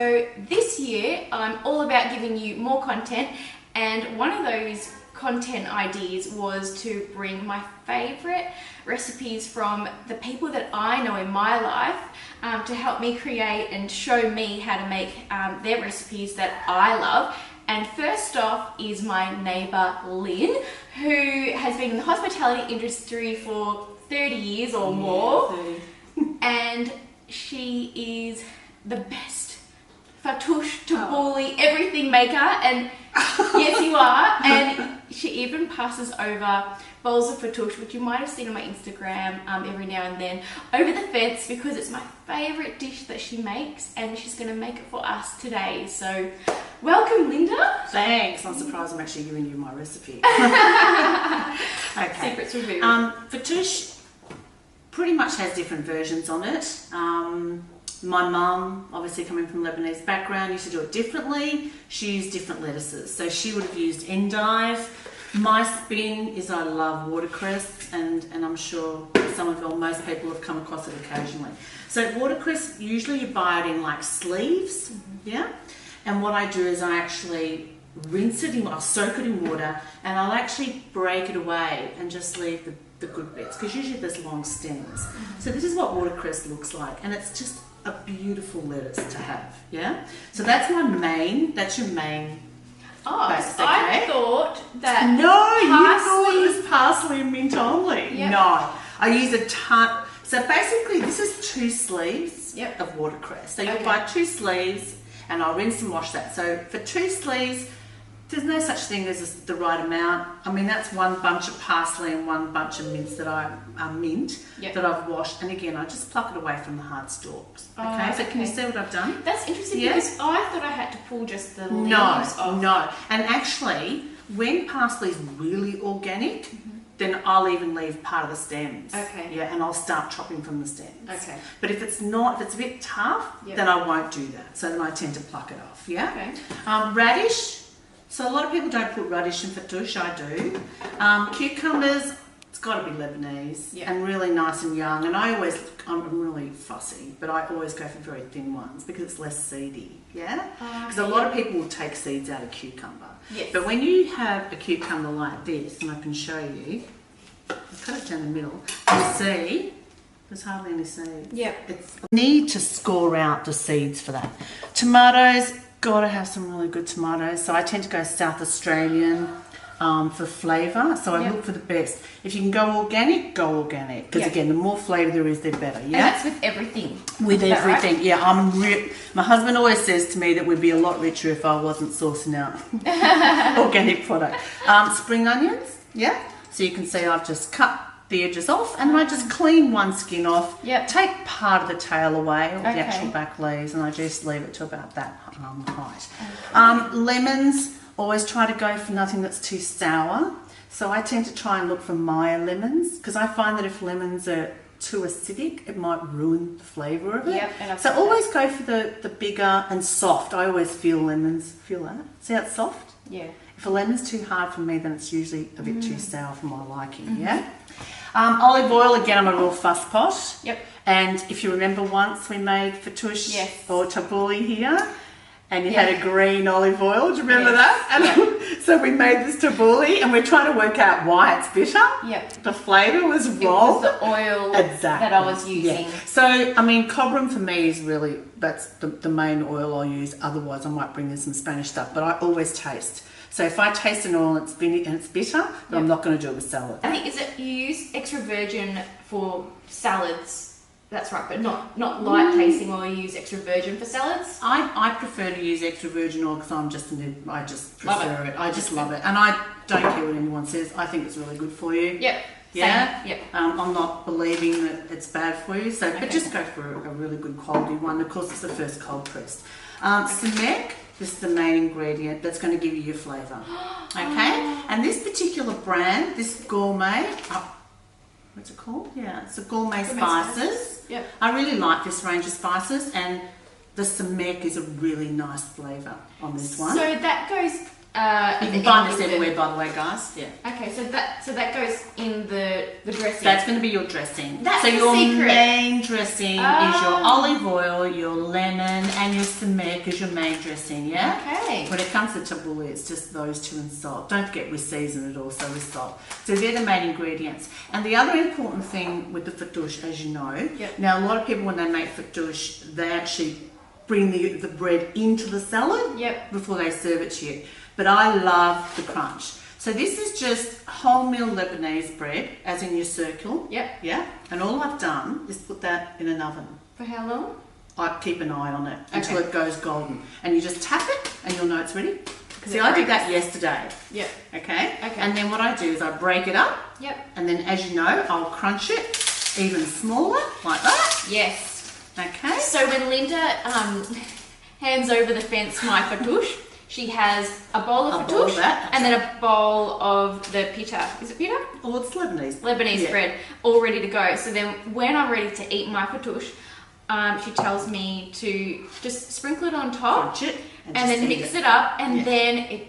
So this year I'm all about giving you more content, and one of those content ideas was to bring my favourite recipes from the people that I know in my life to help me create and show me how to make their recipes that I love. And first off is my neighbour Lynn, who has been in the hospitality industry for 30 years or more, and she is the best Fattoush, tabbouleh, everything maker, and yes you are, and she even passes over bowls of fattoush, which you might have seen on my Instagram every now and then, over the fence, because it's my favourite dish that she makes, and she's going to make it for us today. So welcome, Linda. Thanks. I'm surprised I'm actually giving you my recipe. Okay. Secrets revealed. Fattoush pretty much has different versions on it. My mum, obviously coming from Lebanese background, used to do it differently. She used different lettuces. So she would have used endive. My spin is I love watercress, and I'm sure most people have come across it occasionally. So watercress, usually you buy it in like sleeves, yeah? And what I do is I actually rinse it I'll soak it in water, and I'll actually break it away and just leave the good bits, because usually there's long stems. So this is what watercress looks like, and it's just a beautiful lettuce to have, yeah? So that's your main Oh, base, okay? I thought that you thought it was parsley and mint only. Yep. No, I use a ton. So basically this is 2 sleeves of watercress. So you'll buy 2 sleeves, and I'll rinse and wash that. So for 2 sleeves, there's no such thing as the right amount. I mean, that's 1 bunch of parsley and 1 bunch of mince that that I've washed. And again, I just pluck it away from the hard stalks. Okay, so can you see what I've done? That's interesting, because I thought I had to pull just the leaves off. No. And actually, when parsley's really organic, then I'll even leave part of the stems. Okay. Yeah, and I'll start chopping from the stems. Okay. But if it's a bit tough, then I won't do that. So then I tend to pluck it off. Yeah. Okay. Radish. So a lot of people don't put radish in fattoush. I do. Cucumbers, it's got to be Lebanese and really nice and young. And I'm really fussy, but I always go for very thin ones because it's less seedy. Yeah. Because a lot of people will take seeds out of cucumber. Yes. But when you have a cucumber like this, and I can show you, I cut it down the middle. You see, there's hardly any seeds. Yep. You need to score out the seeds for that. Tomatoes. Got to have some really good tomatoes. So I tend to go South Australian for flavour. So I look for the best. If you can go organic, go organic. Because again, the more flavour there is, the better. Yeah. And that's with everything. With everything, right? Yeah. My husband always says to me that we'd be a lot richer if I wasn't sourcing out organic product. Spring onions, So you can see I've just cut the edges off, and I just clean one skin off, take part of the tail away, or the actual back leaves, and I just leave it to about that height. Lemons, always try to go for nothing that's too sour, so I tend to try and look for Meyer lemons, because I find that if lemons are too acidic, it might ruin the flavour of it. So always go for the bigger and soft. I always feel lemons, feel that? See how it's soft? Yeah. If a lemon's too hard for me, then it's usually a bit too sour for my liking, yeah? Olive oil, again, I'm a real fuss pot. Yep. And if you remember once we made fattoush or tabbouleh here, and you had a green olive oil, do you remember that? And so we made this tabbouleh, and we're trying to work out why it's bitter. Yep. The flavour was wrong. It was the oil that I was using. Yeah. So, I mean, cobram for me is really, that's the main oil I'll use. Otherwise, I might bring in some Spanish stuff, but I always taste. So if I taste an oil and it's bitter, then I'm not going to do it with salad. I think you use extra virgin for salads. That's right, but not light tasting oil. You use extra virgin for salads. I prefer to use extra virgin oil because I just prefer it. I just love it, and I don't care what anyone says. I think it's really good for you. Yep. Yeah. Same. Yep. I'm not believing that it's bad for you. So, but just go for a really good quality one. Of course, it's the first cold pressed. Sumac. This is the main ingredient that's going to give you your flavour. Okay? And this particular brand, this gourmet, what's it called? Yeah, it's a gourmet spices. Yep. I really like this range of spices, and the sumac is a really nice flavour on this one. So that goes You can find this everywhere, by the way, guys. Yeah. Okay, so that goes in the dressing. That's going to be your dressing. That's so the your secret. main dressing is your olive oil, your lemon, and your sumac is your main dressing. Yeah. Okay. When it comes to tabbouleh, it's just those two and salt. Don't forget we season it also with salt. So they're the main ingredients. And the other important thing with the fattoush, as you know, now a lot of people when they make fattoush, they actually bring the bread into the salad before they serve it to you. But I love the crunch. So this is just wholemeal Lebanese bread, as in your circle. Yep. Yeah. And all I've done is put that in an oven. For how long? I keep an eye on it until it goes golden. And you just tap it and you'll know it's ready. See, I did that yesterday. Yep. Okay? And then what I do is I break it up. Yep. And then, as you know, I'll crunch it even smaller, like that. Yes. Okay. So when Linda hands over the fence my fattoush, she has a bowl of fattoush and then a bowl of the pita. Is it pita? Oh, it's Lebanese. Lebanese bread, all ready to go. So then when I'm ready to eat my fattoush, she tells me to just sprinkle it on top and then mix it up, and then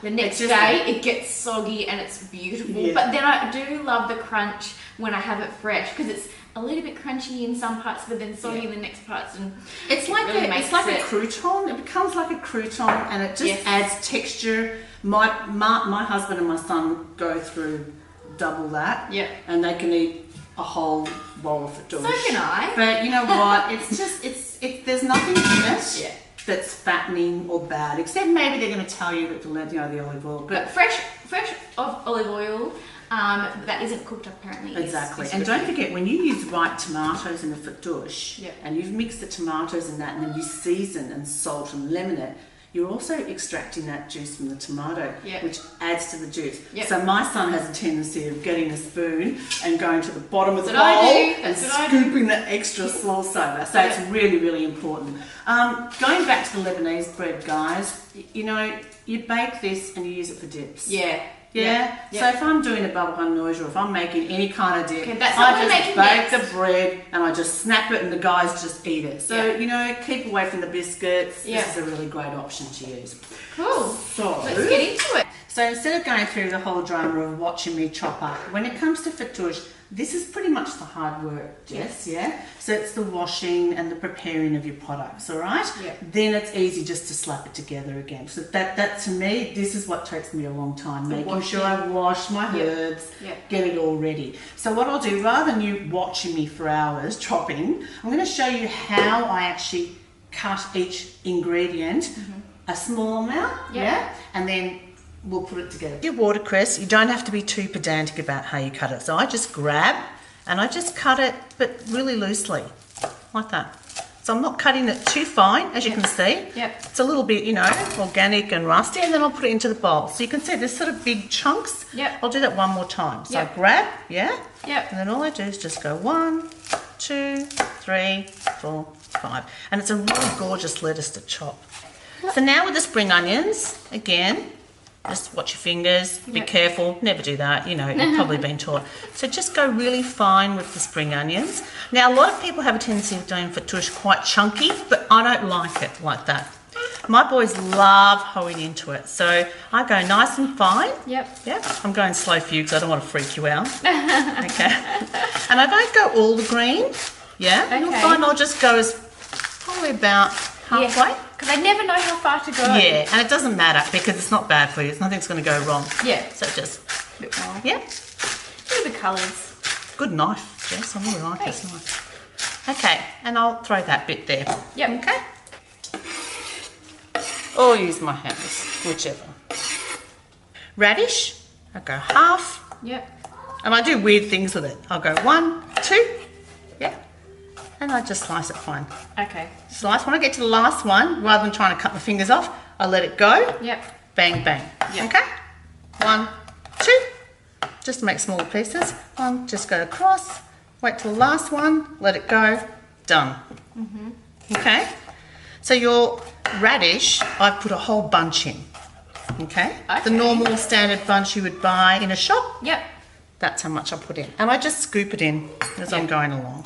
the next day it gets soggy and it's beautiful. Yeah. But then I do love the crunch when I have it fresh, because it's a little bit crunchy in some parts, but then soggy in the next parts, and it's like a crouton. It becomes like a crouton, and it just adds texture. My husband and my son go through double that, and they can eat a whole bowl of fattoush. So can I. But you know what? It's just there's nothing in it that's fattening or bad, except maybe they're going to tell you that the olive oil. But fresh olive oil. That isn't cooked up apparently. Exactly. And don't forget, when you use ripe tomatoes in a fattoush, and you've mixed the tomatoes in that, and then you season and salt and lemon it, you're also extracting that juice from the tomato, which adds to the juice. So my son has a tendency of getting a spoon and going to the bottom of the bowl and scooping the extra sauce over. So it's really, really important. Going back to the Lebanese bread, guys, you know, you bake this and you use it for dips. Yeah. So if I'm doing a baba ganoush, or if I'm making any kind of dip, I just bake the bread and I just snap it and the guys just eat it. So, you know, keep away from the biscuits. This is a really great option to use. Cool. So let's get into it. So instead of going through the whole drama of watching me chop up, when it comes to fattoush, this is pretty much the hard work, Jess, So it's the washing and the preparing of your products, all right? Then it's easy just to slap it together again. So that to me, this is what takes me a long time, making sure I wash my herbs, get it all ready. So what I'll do, rather than you watching me for hours chopping, I'm going to show you how I actually cut each ingredient, a small amount, and then we'll put it together. Your watercress, you don't have to be too pedantic about how you cut it. So I just grab and I just cut it, but really loosely, like that. So I'm not cutting it too fine, as you can see. It's a little bit, you know, organic and rusty, and then I'll put it into the bowl. So you can see there's sort of big chunks. I'll do that one more time. So I grab, and then all I do is just go 1, 2, 3, 4, 5. And it's a really gorgeous lettuce to chop. So now with the spring onions, again, just watch your fingers, be careful, never do that, you know, you've probably been taught. So just go really fine with the spring onions. Now, a lot of people have a tendency of doing fattoush quite chunky, but I don't like it like that. My boys love hoeing into it, so I go nice and fine. I'm going slow for you because I don't want to freak you out. Okay. And I don't go all the green, You'll find I'll just go as probably about halfway. Because I never know how far to go. Yeah, and it doesn't matter because it's not bad for you. Nothing's going to go wrong. So just a bit more. Do the colours. Good knife, Jess. I really like this knife. Okay, and I'll throw that bit there. Okay. Or use my hands, whichever. Radish, I'll go half. And I do weird things with it. I'll go 1, 2. And I just slice it fine. Slice. When I get to the last one, rather than trying to cut my fingers off, I let it go. Bang, bang. Okay? 1, 2. Just to make smaller pieces. 1, just go across. Wait till the last one. Let it go. Done. Okay? So your radish, I've put a whole bunch in. Okay? The normal standard bunch you would buy in a shop. That's how much I put in. And I just scoop it in as I'm going along.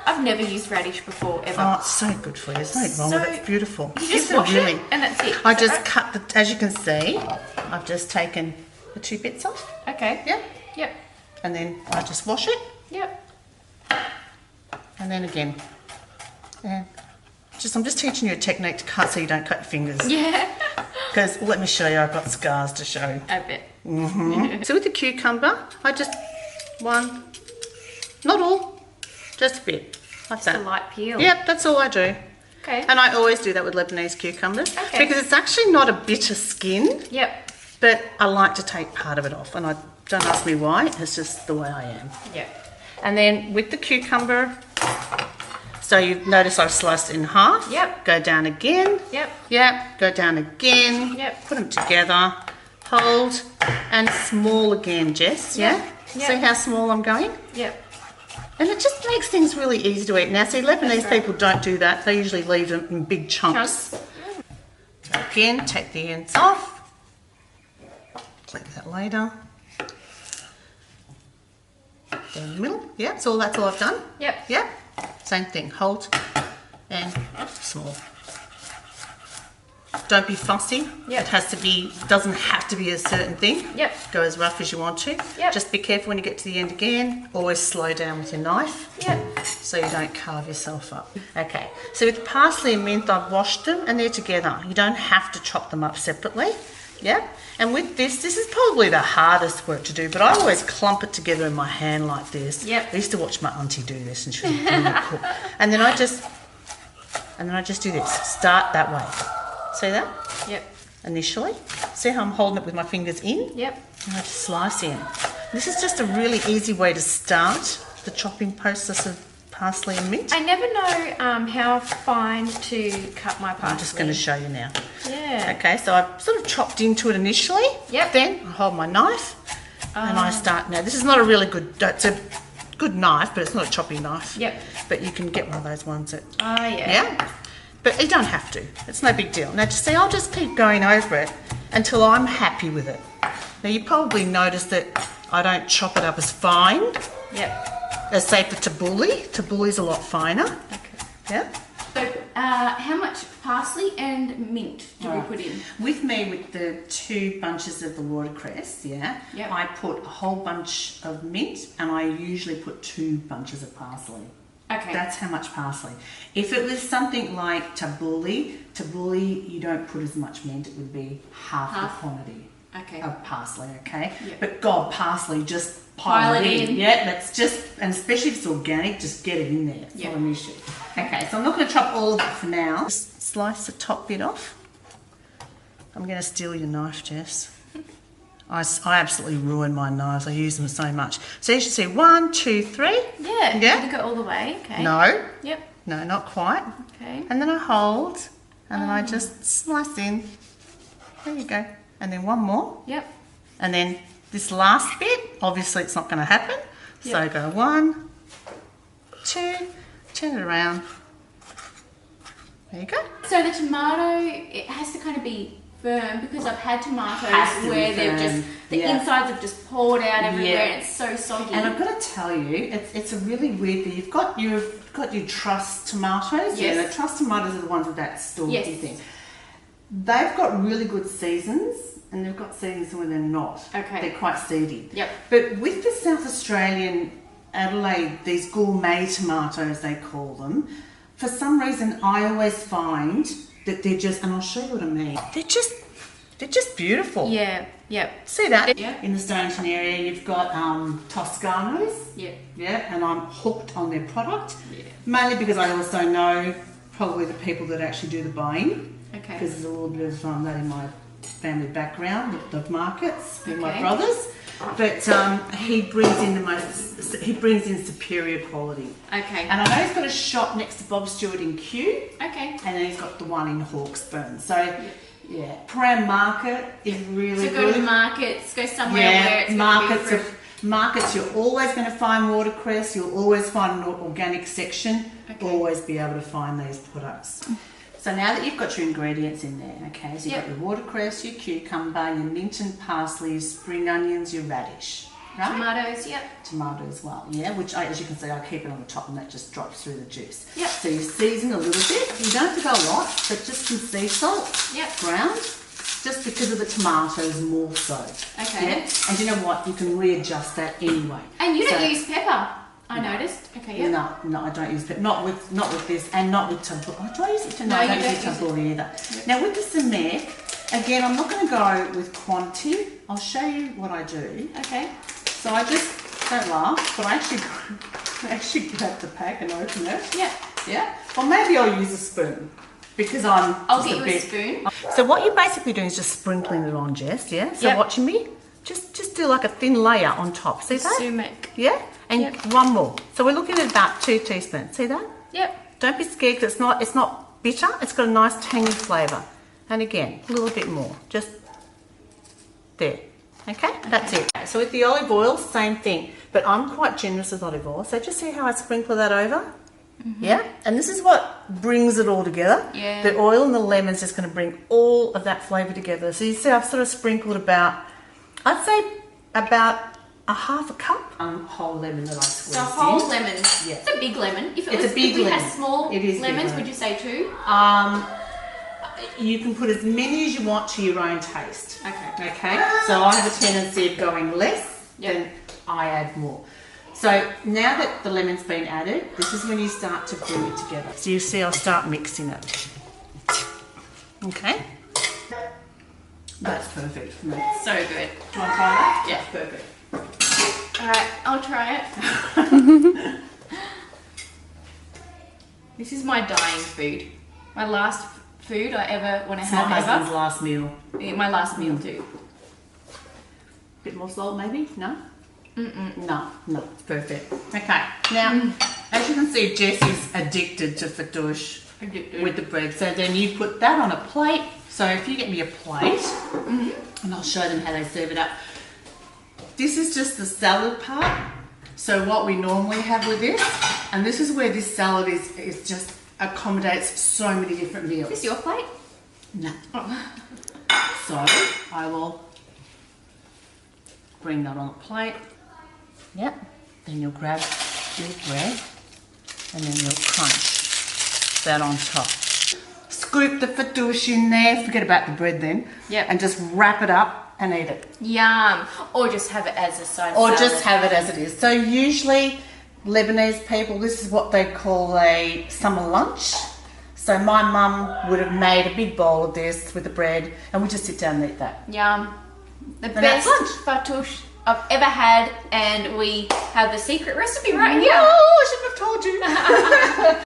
I've never used radish before, ever. Oh, it's so good for you. There's nothing wrong with it. It's beautiful. You just wash it and that's it. I just cut the, as you can see, I've just taken the 2 bits off. Okay. Yep. Yep. And then I just wash it. Yep. And then again. And I'm just teaching you a technique to cut so you don't cut your fingers. Yeah. Because let me show you, I've got scars to show. I bet. So with the cucumber, I just not all, just a bit, like Just that. a light peel. Yep, that's all I do. Okay. And I always do that with Lebanese cucumbers. Okay. Because it's actually not a bitter skin, Yep. but I like to take part of it off. And don't ask me why, it's just the way I am. Yep. And then with the cucumber, so you've noticed I've sliced it in half. Yep. Go down again. Yep. Yep. Go down again. Yep. Put them together. Hold. And small again, Jess. Yeah? Yep. See how small I'm going? Yep. And it just makes things really easy to eat. Now, see, Lebanese people don't do that. They usually leave them in big chunks. So again, take the ends off. Clean that later. Down the middle. Yeah, so that's all I've done. Yep. Yep. Same thing. Hold and small. Don't be fussy. Yep. It has to be, doesn't have to be a certain thing. Yep. Go as rough as you want to. Yep. Just be careful when you get to the end again. Always slow down with your knife. Yep. So you don't carve yourself up. Okay, so with parsley and mint, I've washed them and they're together. You don't have to chop them up separately. Yeah, and with this is probably the hardest work to do, but I always clump it together in my hand like this. Yep. I used to watch my auntie do this and she was a brilliant cook. And then I just do this. Start that way. See that? Yep. Initially. See how I'm holding it with my fingers in? Yep. And I just slice in. This is just a really easy way to start the chopping process of parsley and mint. I never know how fine to cut my parsley. I'm just going to show you now. Yeah. Okay, so I've sort of chopped into it initially. Yep. Then I hold my knife and I start. Now, this is not a really good, it's a good knife, but it's not a chopping knife. Yep. But you can get one of those ones that, Oh, yeah. yeah. But you don't have to. It's no big deal. Now, just see, I'll just keep going over it until I'm happy with it. Now, you probably noticed that I don't chop it up as fine Yep. as, say, for tabbouleh. Tabbouleh's a lot finer. Okay. Yeah. So, how much parsley and mint do we put in? With me, with the 2 bunches of the watercress, yeah, Yep. I put a whole bunch of mint and I usually put 2 bunches of parsley. Okay. That's how much parsley. If it was something like tabbouleh, you don't put as much mint, it would be half the quantity Okay. of parsley, okay? Yep. But God, parsley, just pile it in. Yeah, that's just, and especially if it's organic, just get it in there. It's not an issue. Okay, so I'm not going to chop all of it for now. Just slice the top bit off. I'm going to steal your knife, Jess. I absolutely ruin my knives. I use them so much. So you should see 1, 2, 3. Yeah. Yeah. You go all the way. Okay. No. Yep. No, not quite. Okay. And then I hold, and then I just slice in. There you go. And then 1 more. Yep. And then this last bit, obviously it's not going to happen. So Yep. go 1, 2, turn it around. There you go. So the tomato, it has to kind of be firm because I've had tomatoes Has to be where they've firm, just, the yeah. insides have just poured out everywhere Yeah. and it's so soggy. And I've got to tell you, it's a really weird thing. You've got your truss tomatoes. Yes. Yeah, the truss tomatoes are the ones with that stalky Yes. thing. They've got really good seasons, and they've got seasons where they're not. Okay. They're quite seedy. Yep. But with the South Australian Adelaide, these gourmet tomatoes, they call them, for some reason I always find that they're just, and I'll show you what I mean, they're just beautiful. Yeah. Yep. See that? Yeah. In the Stonington area, you've got Toscanos. Yeah. Yeah, and I'm hooked on their product. Yeah. Mainly because I also know probably the people that actually do the buying. Okay. Because there's a little bit of that in my family background, the markets with my Okay. brothers. But he brings in superior quality. Okay. And I know he's got a shop next to Bob Stewart in Kew, Okay. and then he's got the one in Hawkesbury. So yeah, Pram Market is really So good. go to markets, go somewhere where it's markets. going to be fresh. Markets, you're always going to find watercress. You'll always find an organic section. Okay. Always be able to find these products. So now that you've got your ingredients in there, okay, so you've got your watercress, your cucumber, your mint and parsley, your spring onions, your radish. right? Tomatoes, yep. Tomato as well, yeah, which as you can see, I keep it on the top and that just drops through the juice. Yep. So you season a little bit. You don't have to go a lot, but just some sea salt, Yep. ground, just because of the tomatoes more so. Okay. Yeah? And you know what? You can readjust that anyway. And you don't So- use pepper, I noticed. Okay, yeah. No, I don't use pepper. Not with this, and not with tempura. Oh, do I use it? No, No, I you don't don't use use tempura either. Now with the samek, again, I'm not going to go with quantity. I'll show you what I do. Okay. So I just, don't laugh, but I actually grab the pack and open it. Yeah. Yeah. Or maybe I'll use a spoon because I'm. I'll just get you a spoon. So what you're basically doing is just sprinkling it on, Jess. Yeah. So Yep. watching me, just do like a thin layer on top. See that? Sumac. Yeah. And Yep. one more. So we're looking at about 2 teaspoons. See that? Yep. Don't be scared because it's not bitter. It's got a nice tangy flavour. And again, a little bit more. Just there. Okay? That's it. So with the olive oil, same thing. But I'm quite generous with olive oil. So just see how I sprinkle that over? Yeah? And this is what brings it all together. Yeah. The oil and the lemon's just going to bring all of that flavour together. So you see I've sort of sprinkled about, I'd say about a half a cup whole lemon that I squeezed So a whole in. lemon. Yeah. It's a big lemon. If It's a big if we lemon. had small It is big lemons, lemon. would you say 2? You can put as many as you want to your own taste. Okay. Okay? So I have a tendency of going less, Yep. then I add more. So now that the lemon's been added, this is when you start to bring it together. So you see I'll start mixing it. Okay? That's perfect for me. So good. Do you want to try that? Yeah, perfect. Alright, I'll try it. This is my dying food. My last food I ever want to It's my have husband's ever. last meal. Yeah, my last meal too. Bit more salt maybe? No? No, it's perfect. Okay, now, as you can see, Jess is addicted to fattoush with the bread. So then you put that on a plate. So if you get me a plate, and I'll show them how they serve it up. This is just the salad part. So what we normally have with this, and this is where this salad is just accommodates so many different meals. Is this your plate? No. So I will bring that on a plate. Yep. Then you'll grab your bread and then you'll crunch that on top. Scoop the fattoush in there. Forget about the bread then. Yep. And just wrap it up and eat it. Yum. Or just have it as a side Or salad. just have it as it is. So usually Lebanese people, this is what they call a summer lunch. So my mum would have made a big bowl of this with the bread and we just sit down and eat that. Yum. The that's best lunch. fattoush I've ever had, and we have the secret recipe right here. Oh, I shouldn't have told you.